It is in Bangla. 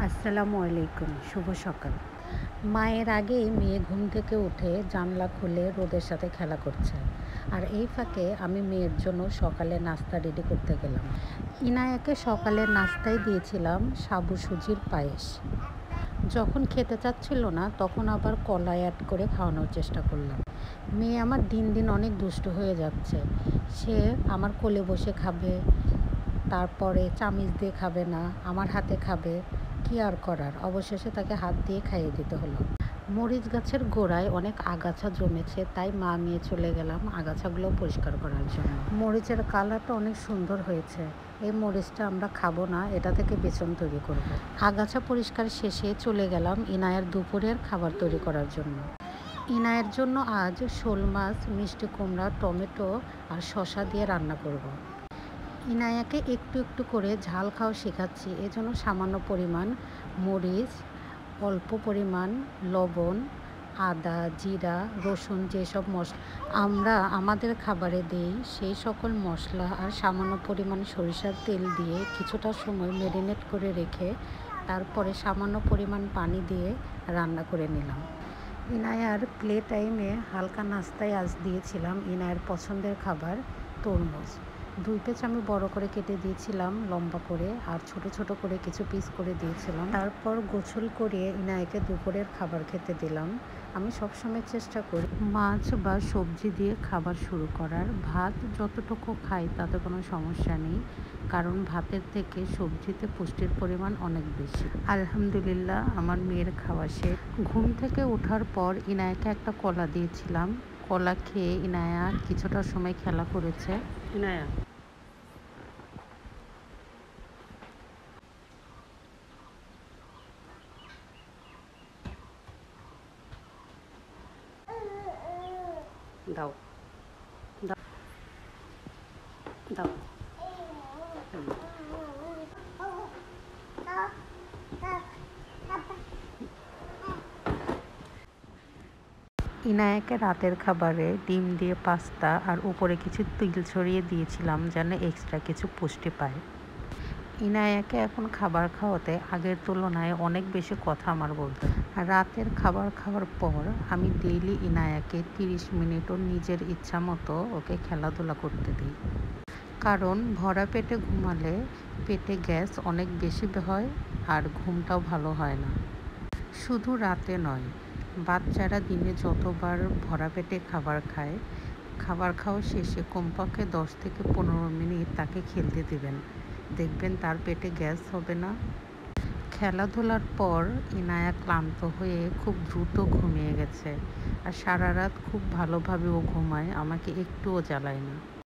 আসসালামু আলাইকুম, শুভ সকাল। মায়ের আগেই মেয়ে ঘুম থেকে উঠে জানলা খুলে রোদের সাথে খেলা করছে। আর এই ফাঁকে আমি মেয়ের জন্য সকালে নাস্তা রেডি করতে গেলাম। ইনায়াকে সকালের নাস্তায় দিয়েছিলাম সাবু সুজির পায়েস। যখন খেতে চাচ্ছিল না তখন আবার কলা অ্যাড করে খাওয়ানোর চেষ্টা করলাম। মেয়ে আমার দিন দিন অনেক দুষ্টু হয়ে যাচ্ছে। সে আমার কোলে বসে খাবে, তারপরে চামিচ দিয়ে খাবে না, আমার হাতে খাবে। কী আর করার, অবশেষে তাকে হাত দিয়ে খাইয়ে দিতে হলো। মরিচ গাছের গোড়ায় অনেক আগাছা জমেছে, তাই মা নিয়ে চলে গেলাম আগাছাগুলো পরিষ্কার করার জন্য। মরিচের কালারটা অনেক সুন্দর হয়েছে। এই মরিচটা আমরা খাবো না, এটা থেকে বেসন তৈরি করব। আগাছা পরিষ্কার শেষে চলে গেলাম ইনায়ের দুপুরের খাবার তৈরি করার জন্য। ইনায়ের জন্য আজ শোল মাছ, মিষ্টি কুমড়া, টমেটো আর শসা দিয়ে রান্না করব। ইনায়াকে একটু একটু করে ঝাল খাওয়া শেখাচ্ছি, এজন্য সামান্য পরিমাণ মরিচ, অল্প পরিমাণ লবণ, আদা, জিরা, রসুন যেসব মশলা আমরা আমাদের খাবারে দিই সেই সকল মশলা আর সামান্য পরিমাণ সরিষার তেল দিয়ে কিছুটা সময় ম্যারিনেট করে রেখে তারপরে সামান্য পরিমাণ পানি দিয়ে রান্না করে নিলাম। ইনায়ার প্লে টাইমে হালকা নাস্তায় আজ দিয়েছিলাম ইনায়ের পছন্দের খাবার তরমুজ। 2 পিস আমি বড় করে কেটে দিয়েছিলাম লম্বা করে, আর ছোট ছোট করে কিছু পিস করে দিয়েছিলাম। তারপর গোসল করিয়ে ইনায়াকে দুপুরের খাবার খেতে দিলাম। আমি সবসময় চেষ্টা করি মাছ বা সবজি দিয়ে খাবার শুরু করার। ভাত যতটুকু খাই তাতে কোনো সমস্যা নেই, কারণ ভাতের থেকে সবজিতে পুষ্টির পরিমাণ অনেক বেশি। আলহামদুলিল্লাহ, আমার মেয়ের খাওয়া শেষ। ঘুম থেকে ওঠার পর ইনায়াকে একটা কলা দিয়েছিলাম। কলা খেয়ে ইনায়া কিছুটা সময় খেলা করেছে। ইনায়া দাও, দাও, দাও। ইনায়াকে রাতের খাবারে ডিম দিয়ে পাস্তা আর উপরে কিছু তিল ছড়িয়ে দিয়েছিলাম যেন এক্সট্রা কিছু পুষ্টি পায়। ইনায়াকে এখন খাবার খাওয়াতে আগের তুলনায় অনেক বেশি কথা আমার বলতে। আর রাতের খাবার খাওয়ার পর আমি ডেইলি ইনায়াকে 30 মিনিটও নিজের ইচ্ছা মতো ওকে খেলাধুলা করতে দিই, কারণ ভরা পেটে ঘুমালে পেটে গ্যাস অনেক বেশি হয় আর ঘুমটাও ভালো হয় না। শুধু রাতে নয়, বাচ্চারা দিনে যতবার ভরা পেটে খাবার খায়, খাবার খাওয়া শেষে কমপক্ষে 10 থেকে 15 মিনিট তাকে খেলতে দেবেন, দেখবেন তার পেটে গ্যাস হবে না। খেলাধুলার পর ইনায়া ক্লান্ত হয়ে খুব দ্রুত ঘুমিয়ে গেছে, আর সারা রাত খুব ভালোভাবে ও ঘুমায়, আমাকে একটুও জ্বালায় না।